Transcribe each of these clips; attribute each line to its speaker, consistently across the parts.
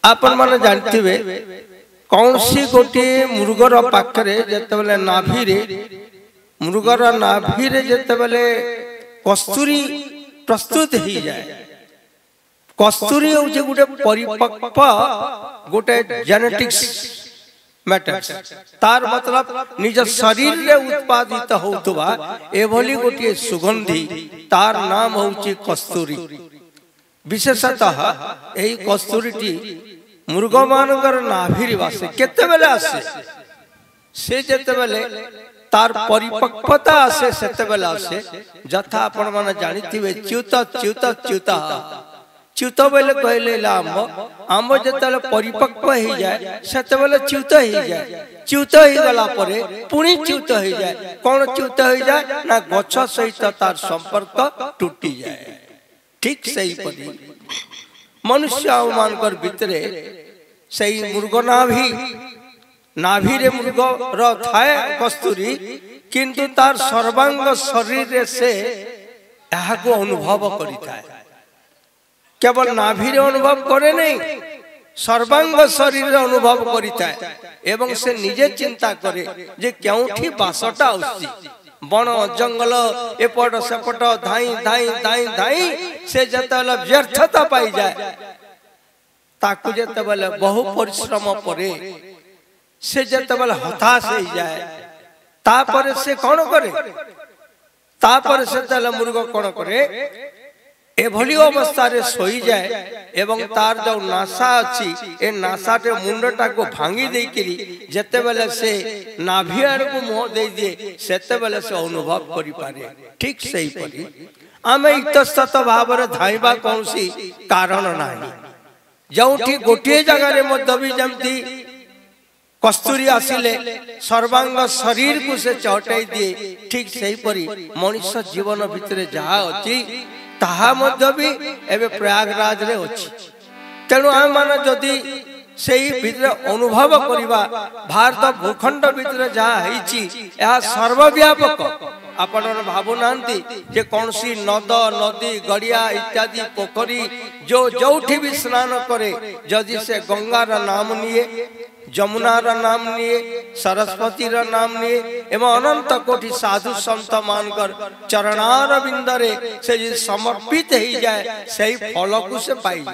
Speaker 1: आपण माने जानथिबे कौनसी गोटे मृगर पाखरे जेतेबेले नाभिरे मृगर नाभिरे जेतेबेले कस्तूरी प्रस्तुत ही जाए कस्तूरी होचे गोटे परिपक्व गोटे जेनेटिक्स मैटर्स तार मतलब निज शरीर रे उत्पादित होतबा एभली गोटे सुगंधी तार नाम होची कस्तूरी विशेषतः एही कस्तूरीटी मृग मानकर नाभिरी वासे केते बेले आसे से जेते बेले तार परिपक्वता आसे सेते बेले आसे जथा आपण माने जानिथिबे च्युत च्युत च्युता च्युत बेले कहले आंब आंब जेतले परिपक्व हो जाए सेते बेले च्युत हो जाए च्युत हो गला परे पुणी च्युत हो जाए कोन च्युत हो जाए ना गछ सहित तार संपर्क टूटी जाए ठीक सही परी मनुष्य मानकर भितरे सही मृग नाभि रे मृग थाए कस्तूरी किंतु तार सर्वांग शरीर रे से यह को अनुभव करिता है केवल नाभि रे अनुभव करे नहीं सर्वांग शरीर रे अनुभव करिता है एवं से निजे चिंता करे जे क्योंठी बासटा आउसी बण जंगल एपट सेपट धाई धाई धाई धाई से जतले व्यर्थता पाई जाए ताकू जतले बहु परिश्रम परे से जतले हताश हो जाए तापर से कौन करे तापर से तले मृग कौन करे एभली अवस्था रे सोई जाए एवं तार जो नासा अच्छी ए नासा टे मुंडटा को भांगी दे करी जते बेले से नाभि आड़ को मुह दे दिए सेते बेले से अनुभव करि पारे ठीक सही परी आमे इतस्तत भाव रे धाइबा कोनसी कारण नाही जोठी गोटे जगह रे मध्य भी जमती कस्तूरी आसिले सर्वांग शरीर को से चौटाई दिए ठीक सही परी मनुष्य जीवन भितरे जहा अछि ताहा मध्य भी एबे प्रयागराज रे अछि तेणु आम माने जदि सेही भितरे अनुभव करिबा भारत भूखंड भितरे जहा हेछि या सर्वव्यापक आपण भाबु नांती जे कोनसी नद नदी गड़िया इत्यादि पोखरी जो जोठी भी स्नान करे जदि से गंगा रा नाम निये जमुना रा नाम निये सरस्वती रा नाम निये एवं अनंत कोटि साधु संत मानकर चरणार बिंदरे से समर्पित ही जाए सही फल को से पाई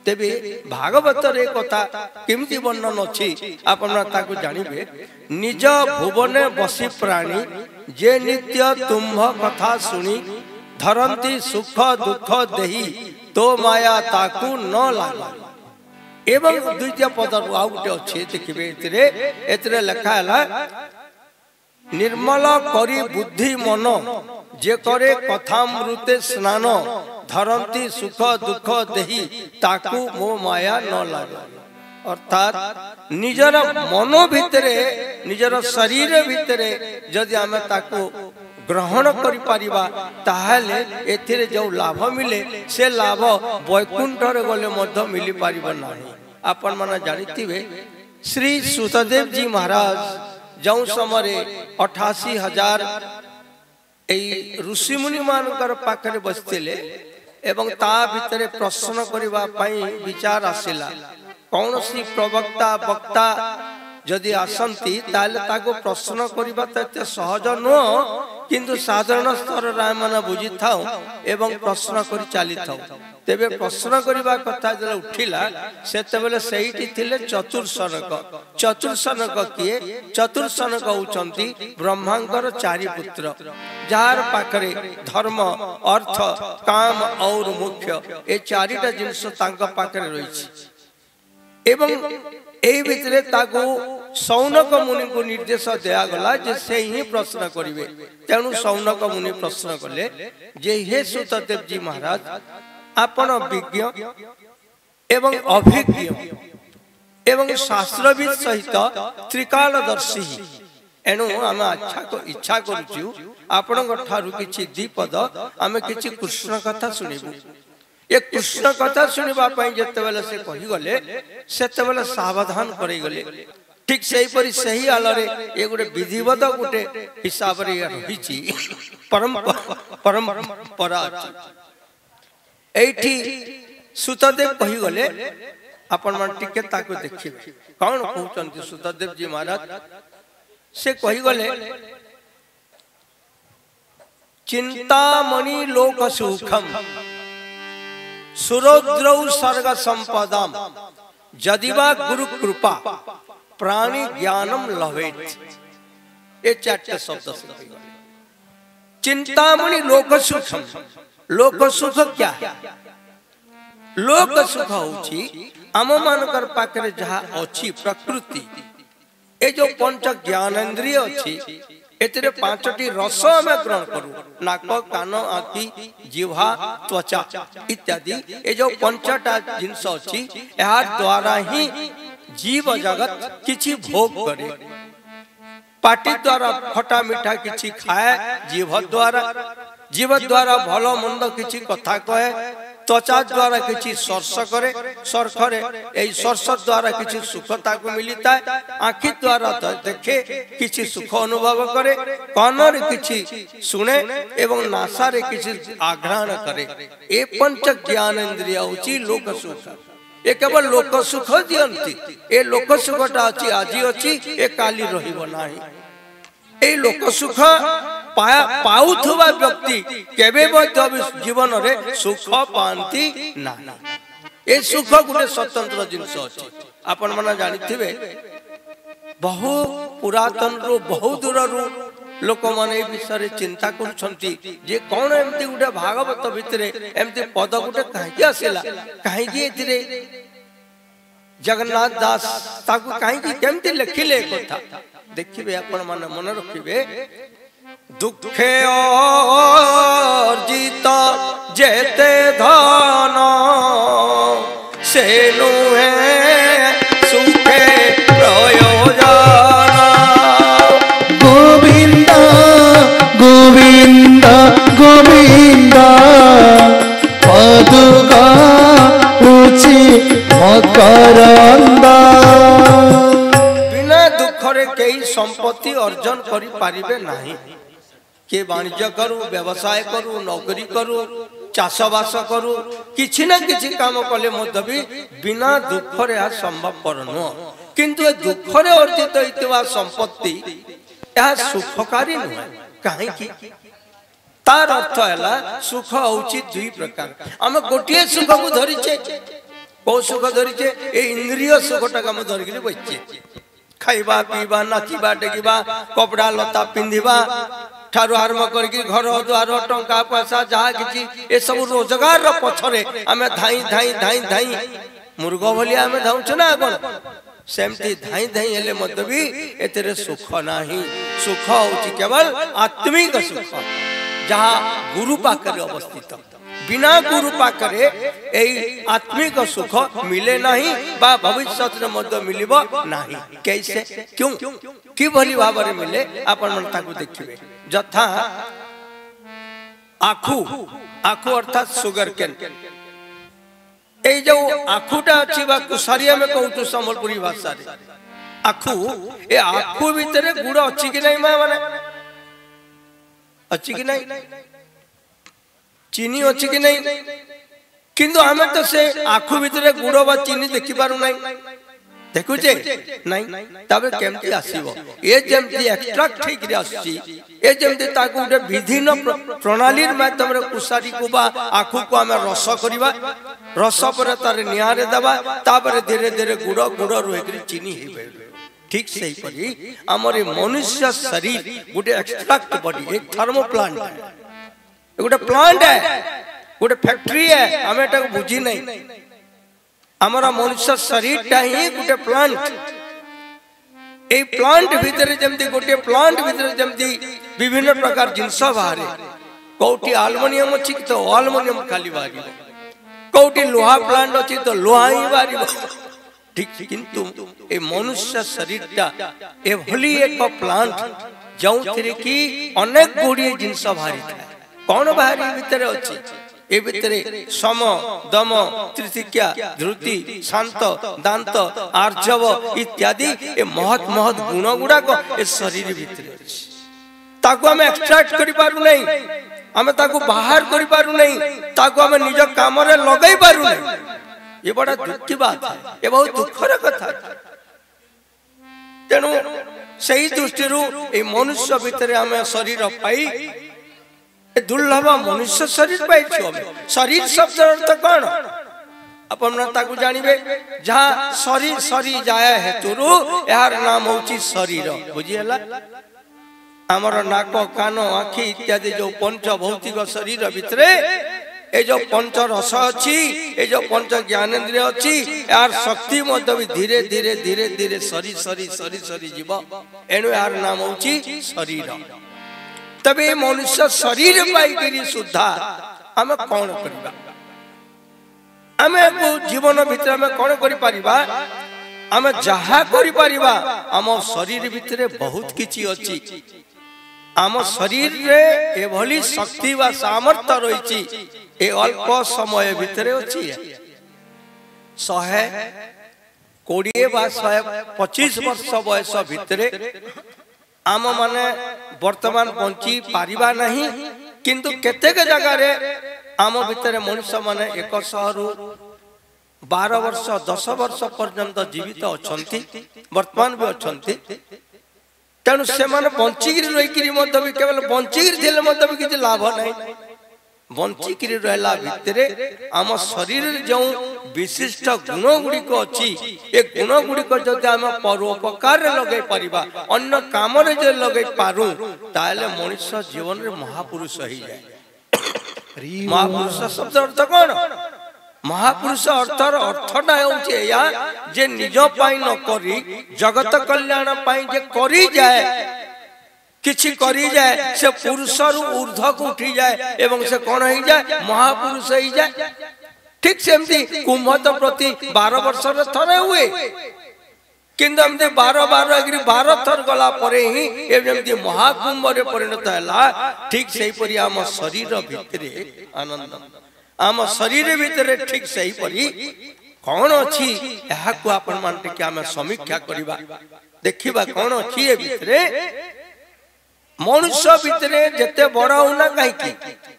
Speaker 1: तेबे भागवत रे कथा केमती वर्णन अछि आपण ताकू जानिबे निज भुवने बसी प्राणी जे नित्य तुम्भ कथा सुनी धरंती सुख दुख देही तो माया ताकू न लागे एवं द्वितीय पद आउ गोटे अच्छे देखिए एतरे लिखा है निर्मल करी बुद्धि मन जे करे कथामृते स्नान धरंती सुख दुख देही ताकू मो माया न लागे अर्थात निजर मन भितरे निजर शरीर भितरे जदि आमे ताकू ग्रहण करि परिबा ताहाले एथिरे जो लाभ मिले से लाभ वैकुंठ रे गले मध्य मिली परिबा नाही आपण माने जानिथिबे श्री सुतदेव जी महाराज जो समय 88,000 ऋषि मुनि मानकर पाखरे बसथिले एवं ता भितरे प्रश्न करिबा पई विचार आसिला कौनसी प्रवक्ता वक्ता जदि आसंती ताले ताको प्रश्न करिबा त सहज न किंतु साधारण स्तर रा माने बुझी थाउ एवं प्रश्न करि चाली थाउ तेबे प्रश्न करिबा कथा जले उठिला सेते बेले सेहिटी थिले चतुर्सनक किए चतुर्सनक होचंती ब्रह्मांकर चारि पुत्र जार पाखरे धर्म अर्थ काम और मुख्य ए चारिटा जिंस तांका पाखरे रहिछि एवं एही भितरे ताको सौनक मुनि को निर्देश दिया गला जे से ही प्रश्न करिवे तेणु सौनक मुनि प्रश्न कले जे हे सुतदेव जी महाराज आपण विज्ञ एवं अभिज्ञ एवं शास्त्रविद सहित त्रिकालदर्शी एणु आम इच्छा करूँ आपण ठारू किछि दीपद आम किछि कृष्ण कथा सुनिबु ये कृष्ण कथा सुनिबा पई जते बेले से कहि गले सेते बेले सावधान करै गले ठीक सही परी सही आलरे ये गोटे विधिवत गोटे हिसाब रे रहिछि परंपरा एठी सुतदेव कहि गले आपण मन टिके ताको देखिबे कौन कहउचंती सुतदेव जी महाराज से कहि गले चिंतामणि लोक सुखम सुरद्रौ सर्ग संपदाम जदिवा गुरु कृपा प्राणी ज्ञानम लभेत। ये चारटे शब्द से चिंतामणि लोक सुखम। लोक सुख क्या है? लोक सुख होची आम मानकर पाखरे जहा अछि प्रकृति ए जो पंच ज्ञानेन्द्रिय अछि एतरे पांचटी रस में ग्रहण करू नाक कान आखि जिह्वा त्वचा इत्यादि ए जो पंचटा जिनस अछि यार द्वारा ही जीव जगत किछि भोग करे। पाटी द्वारा खटा मीठा किछि खाए जीव द्वारा भलो मंद किछि कथा कहे त्वचा द्वारा किछि स्पर्श करे सर्खरे एई स्पर्श द्वारा किछि सुखता को मिलता है। आँखि द्वारा देखे किछि सुख अनुभव करे कानरे किछि सुने एवं नासारे किछि आघ्राण करे। ए पंच ज्ञानेन्द्रिय होछि लोक सुख। ए केवल लोक सुख दियंती ए लोक सुखटा अछि आजि अछि ए काली रहिबो नाही। ए लोक सुख पाउथुवा व्यक्ति केबे जीवन रे सुख पांती ना। ए सुख गुटे स्वतंत्र जिनस अछि। आपण माने जानिथिबे बहु पुरातन रो बहु दूर रो लोक माने विषय चिंता करछंती जे कोन एमती गुटे भागवत भितरे एमती पद गुटे काहे आसेला काहे कि एतिरे जगन्नाथ दास ताकू काहे कि केमती लिखिले कथा देखिबे आपण माने मन रखिबे। दुखे अर्जित जेते धन से नुहे सुखे प्रयोजन।
Speaker 2: गोविंद गोविंद गोविंद पदुगा रुचि मकरंद।
Speaker 1: बिना दुखरे कई संपत्ति अर्जन करि पारिबे नाही। के वाणिज्य करू व्यवसाय करू नौकरी करू चाष बास करू किछि ना किछि काम कले मध्य भी बिना दुखरे आ संभवपर नुह। किंतु ए दुखरे अर्जित होइतवा संपत्ति या सुखकारी नुह। काहे कि तार अर्थ हैला सुख होछि दुई प्रकार। हम गोटिए सुख को धरिछे को सुख धरिछे ए इंद्रिय सुखटा हम धरिके बइछे खाइबा पीबा नाचिबा डेगिबा कपड़ा लता पिंधिबा ठारू आरंभ करके घर द्वार टंका पैसा जहाँ किसी ए सब रोजगार पछरे आमे धाई धाई धाई धाई मुर्ग भलिया आमे धाउछ ना कोन सेमती धाई धाई हेले मत भी एतरे सुख नाही। सुख होची केवल आत्मिक सुख जहाँ गुरु पाकरे अवस्थित। बिना गुरु पाकरे एई आत्मिक सुख मिले नहीं बा भविष्य रे मध्य मिलिबो नाही। कैसे क्यों कि भली भाबरे मिले आपण मन ताकू देखिबे। जथा आखु आखु अर्थात सुगर केन ए जो आखुटा अछि बा कुसारिया में कहू संबलपुरी भाषा रे आखु ए आखु भीतर गुड़ अछि कि नहीं माने अछि कि नहीं चीनी अछि कि नहीं किंतु हमें तो से आखु भीतर गुड़ बा चीनी देखि पारु नहीं देखुचे नहीं तबे केमती आसीबो ए जेमती एक्सट्रैक्ट ठीक रे आसी ए जेमती ताकू उडे विभिन्न प्रणाली माध्यम रे कुसारी को बा आखु को हमें रस करिबा रस पर तारे निहारे दबा तापर धीरे धीरे गुड़ गुड़ रोकरी चीनी हेबे। ठीक सही परी हमर मनुष्य शरीर गुटे एक्सट्रैक्ट बॉडी एक थर्मो प्लांट है गुटे प्लांट है गुटे फैक्ट्री है हमें एटा बुझी नहीं। हमारा मनुष्य शरीर टा ही गोटे प्लांट ए प्लांट भीतर जमती गोटे प्लांट भीतर जमती विभिन्न प्रकार जिनस बाहर कोठी एल्युमिनियम अछि तो एल्युमिनियम खाली बाहरी कोठी लोहा प्लांट अछि तो लोहा ही बाहरी। ठीक किंतु ए मनुष्य शरीर टा ए भली एक प्लांट जौ थिरे की अनेक गुडी जिनस बाहरी कौन बाहरी भीतर अछि ए भितरे सम दम त्रितिक्या धृति शांत दांत आर्जव इत्यादि ए महत महत गुण गुड़ा को ए शरीर भितरे अछि ताको हम एक्सट्रैक्ट करि पारु नहीं हम ताको बाहर करि पारु नहीं ताको हम निज काम रे लगाई पारु नहीं ये बड़ा दुख की बात है, ये बहुत दुखर कथा। तेणु सही दृष्टि ए मनुष्य भितर आम शरीर पाई दुर्लभ मनुष्य शरीर पाई। शरीर शब्द अर्थ कौन अपन जानवे, जहाँ शरीर सरी जाए हेतु यार नाम हूँ शरीर। बुझीगला आमर नाक कान आखि इत्यादि जो पंच भौतिक शरीर भितर ये जो पंच रस अच्छी, ये जो पंच ज्ञानेन्द्रिय अच्छी, यार शक्ति मत भी धीरे धीरे धीरे धीरे सरी सरी सरी सरी जीव। एणु यार नाम हूँ शरीर। तबे मनुष्य शरीर पाई सुधा आम कौन करबा, आमे जीवन भितर आमे कौन करि परिबा, आमे जहा करि परिबा आम शरीर भितर बहुत किछि अछि। आम शरीर रे एभली शक्ति व सामर्थ्य रही ए अल्प समय भितर अच्छी 120 व 125 वर्ष बयस भितर आम माने वर्तमान बंची पारिबा नहीं, किंतु केतेक जगह रे आम भितर मनुष्य माने 100 रु 12 वर्ष 10 वर्ष पर्यंत जीवित अछंती, वर्तमान भी अछंती। तेणु से बंचिक रही भी केवल बंचिक भी किसी लाभ नहीं। बंचिक रहा भितर आम शरीर जो विशिष्ट गुण गुड़िक अच्छी ए गुण गुड़िक जब आम परोपकार लगे पारिबा, अन्य काम जो लगे पारू ताले मनुष्य जीवन में महापुरुष हो जाए। महापुरुष शब्द अर्थ कौन? महापुरुष अर्थर अर्थटा या जे निज पाई न करी जगत कल्याण पाई जे करी जाए, किछि करी जाए, से पुरुष रु ऊर्ध्व को उठी जाए एवं से कौन हो जाए? महापुरुष हो जाए। ठीक सेमती कुंभ तो प्रति 12 वर्ष थरे हुए, किंतु एमती 12 थर गला परे ही एमती महाकुंभ रे परिणत हैला। ठीक सही परि आम शरीर भितरे आनंद, आम शरीर भितर ठीक सही परी कौन अच्छी को आपण मान टिके आम समीक्षा करिबा, देखिबा कौन अच्छी ए भितरे। मनुष्य भितरे जते बड़ होना कहीं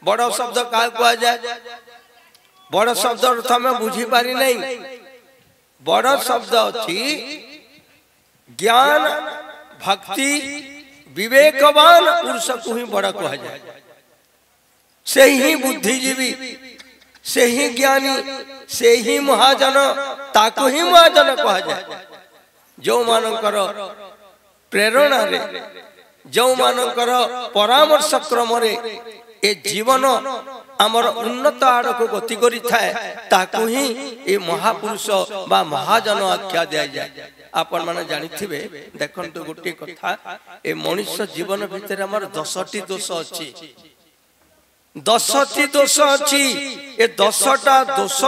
Speaker 1: बड़ शब्द का कहा जाए, बड़ शब्द अर्थ में बुझी पारी नहीं। बड़ शब्द अच्छी ज्ञान भक्ति विवेकवान पुरुष को ही बड़ कहा जाए, से ही बुद्धिजीवी, से ही ज्ञानी, से ही महाजन, ताको ही महाजन कहा जाए। जो मानकर प्रेरणा रे, जो मानकर परामर्श क्रम रे ए जीवन आमर उन्नत आड़ को गति करी थाए, ताको ही ए महापुरुष बा महाजन आख्या दिया जाए। आपण माने जानि थिबे, देखंतु गोटे कथा, ए मनुष्य जीवन भितर हमर 10टी दोष अछि। 10टी दोष अच्छी, ये 10टा दोष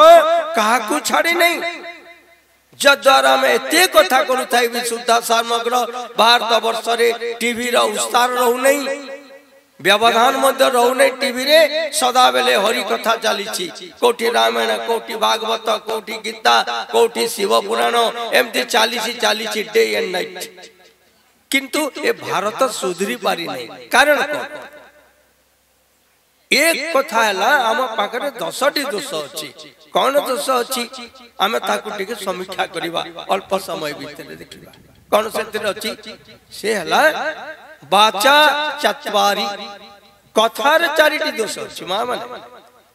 Speaker 1: काहाकू छाड़ी नहीं। जद्वारा में एते कथा करूथाई भी सुद्धा समग्र भारत वर्ष रे टीवी रा उस्तार रहू नहीं, व्यवधान मध्य रहू नहीं। टीवी रे सदा बेले हरि कथा चलीछि, कोठी रामायण, कोठी भागवत, कोठी गीता, कोठी शिव पुराण, एमती चालीछि डे एंड नाइट। किंतु ए भारत सुधरी पारी नहीं। कारण को एक कथा है आम पाखरे 10टी दोष अच्छी। कौन दोष अच्छी आम ताकू टिके समीक्षा करिबा, अल्प समय भीतर देखिबा कौन से अच्छी। से हला बाचा चत्वारी, कथार 4टी दोष अच्छी। मां माने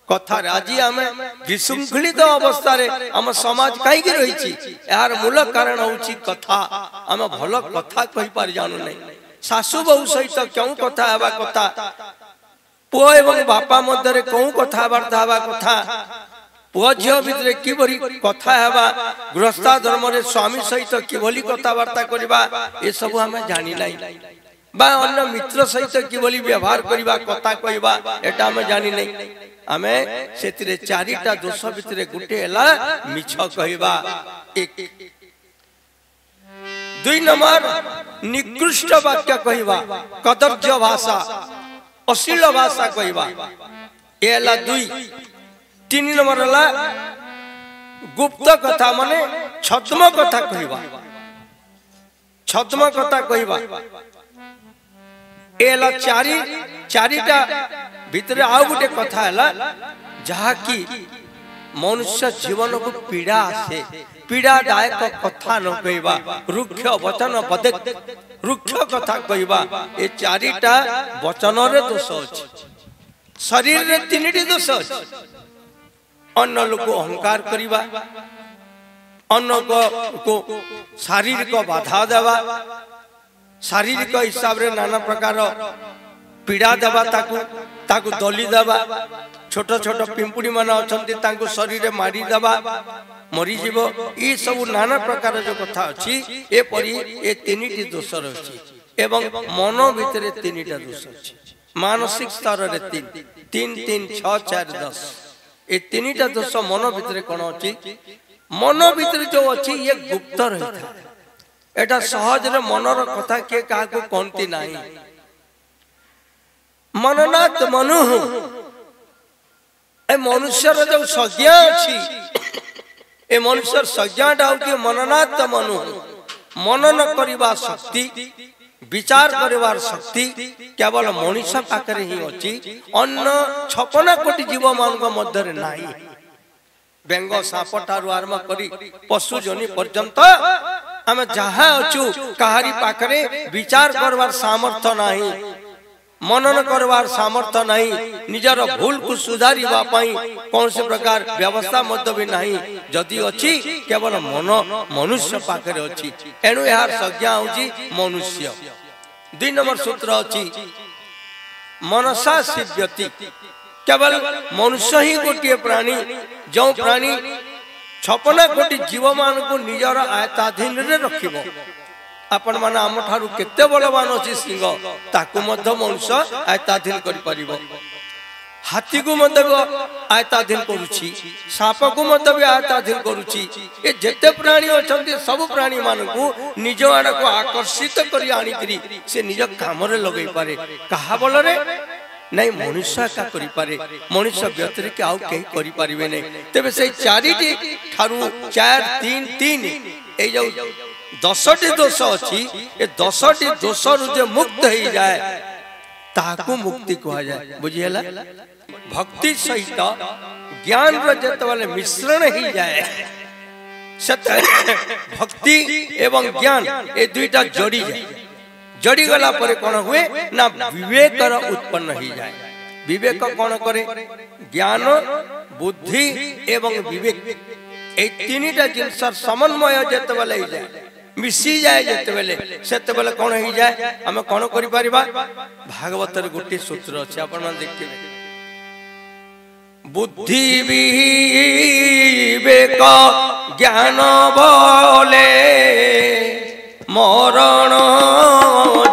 Speaker 1: कथार आज आम विशृंखलित अवस्था रे आम समाज कहीं रही, यार मूल कारण होची कथा। आम भल कथा कहि पार जानू नहीं। सासु बहु सहित क्यों कथा हेबा कथा, पुओ एवं बापा मध्य कौन कथबार्ता हवा कथा, पुओ झील भितर किभली कथा हेबा, गृहस्था धर्म रे स्वामी सहित किभली कथबार्ता करबा ए सब हमें जानि नहीं। बा अन्य मित्र सहित किभली व्यवहार करबा, कथा कहबा एटा हमें जानि नहीं। हमें सेतिरे 4टा दोष भितर गुटे हला मिछ कहबा। 2 नंबर निकृष्ट वाक्य कहबा, कदर्य भाषा, अश्लील भाषा कहबा, ये 2। 3 नंबर हला गुप्त कथा माने छद्म कथा कहबा, छद्म कथा कहबा। ये 4टा भितर आउ गोटे कथा हला जहा कि मनुष्य जीवन को पीड़ा आसे पीड़ादायक कथा न कहवा रुक्ष वचन पदे रुक्ष कथा कहवा ए चारिटा वचन रे दोष अछि शरीर रे तीनटी दोष अछि अन्य लोक अहंकार करिवा अन्य को शारीरिक बाधा देवा शारीरिक हिसाब रे नाना प्रकार पीड़ा देवा ताकू दली देवा छोट छोट पिंपुड़ी मान अच्छा शरीर मारी देवा मरी जीव ये सब नाना प्रकार जो कथा अच्छी एपरी ए तीनटी दोष रही एवं मन भितर तीनटा दोष अच्छी मानसिक स्तर रे 3 3 3 6 4 10 ये तीनटा दोष मन भितर कौन अच्छी मन भितर जो अच्छी ये गुप्त रही था एटा सहज रे मनर कथा के काको कोनती नाही मननात् मनु ए मनुष्य जो संज्ञा अच्छी ए मनुष्य संज्ञाटा हूँ मननात् मनु मनन करवा शक्ति विचार करवार शक्ति केवल मनुष्य पाखरे ही अच्छी अन्य 56 कोटी जीव मान मध्य नाही बेंग साप ठारू आरंभ करी पशु जनी पर्यंत आम जहाँ अच्छु कहारी पाखरे विचार करवार सामर्थ्य नहीं मनन करवार सामर्थ्य नहीं निजर भूल को सुधारिबा पई कौन से प्रकार व्यवस्था मध्य भी नहीं जदि अच्छी केवल मन मनुष्य पाखरे अच्छी एणु यार संज्ञा होची मनुष्य 2 नंबर सूत्र अच्छी मनसा सिद्ध्यति केवल मनुष्य ही गोटे प्राणी जो प्राणी 56 कोटी जीव मान को निजर आयताधीन रे रखिबो आपण माने आम ठारू केते बलवान अछि सिंह ताकू मध्य मनुष्य आयताधीन करि परिबो हाथी को मध्य आयताधीन करूची साप को मध्य भी आयताधीन करूची ए जेते प्राणी अछंती सब प्राणी मान को निज आड़ को आकर्षित करी आनी करी से निज काम रे लगै पारे कहा बोल रे नहीं मनुष्य का करि पारे मनुष्य व्यतिरिक्त आउ केही करि परिबे नै तबे से चारिटी ठारू 4 3 3 ए जो 10टी दोष अच्छी ए 10टी दोष जे मुक्त हो जाए ताकू मुक्ति कहा जाए बुझिएला भक्ति सहित ज्ञान रे मिश्रण ही जाए भक्ति एवं ज्ञान ए दुईटा जोड़ी जाए जड़ी गला पर कौन हुए ना विवेक उत्पन्न ही जाए विवेक कौन करे ज्ञान बुद्धि एवं विवेक ए तीनटा जिनस समन्वय जेते बेले ही जाए मिसी जाए जेते बेले कौन ही जाए आम कौन करि परिबा भागवत रे गोटे सूत्र अछि आपण मन देखिबे बुद्धि विवेक ज्ञान बोले मरण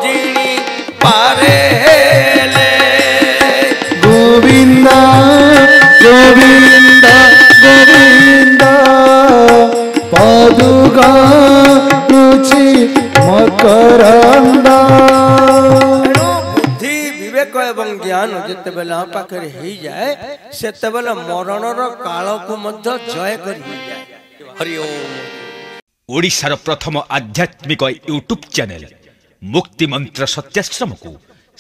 Speaker 1: जिनी पारे ले
Speaker 2: गोविंद गोविंद गोविंद पादुका रुचि मकरंदा
Speaker 1: बुद्धि विवेक एवं ज्ञान जेते बेला पाखरे ही जाए सेते बेला मरणर काल को मध्य जय करि जाए हरि ओम
Speaker 3: ओडिशार प्रथम आध्यात्मिक यूट्यूब चैनल मुक्ति मंत्र सत्याश्रम को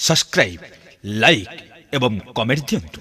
Speaker 3: सब्सक्राइब लाइक एवं कमेंट दियंतु।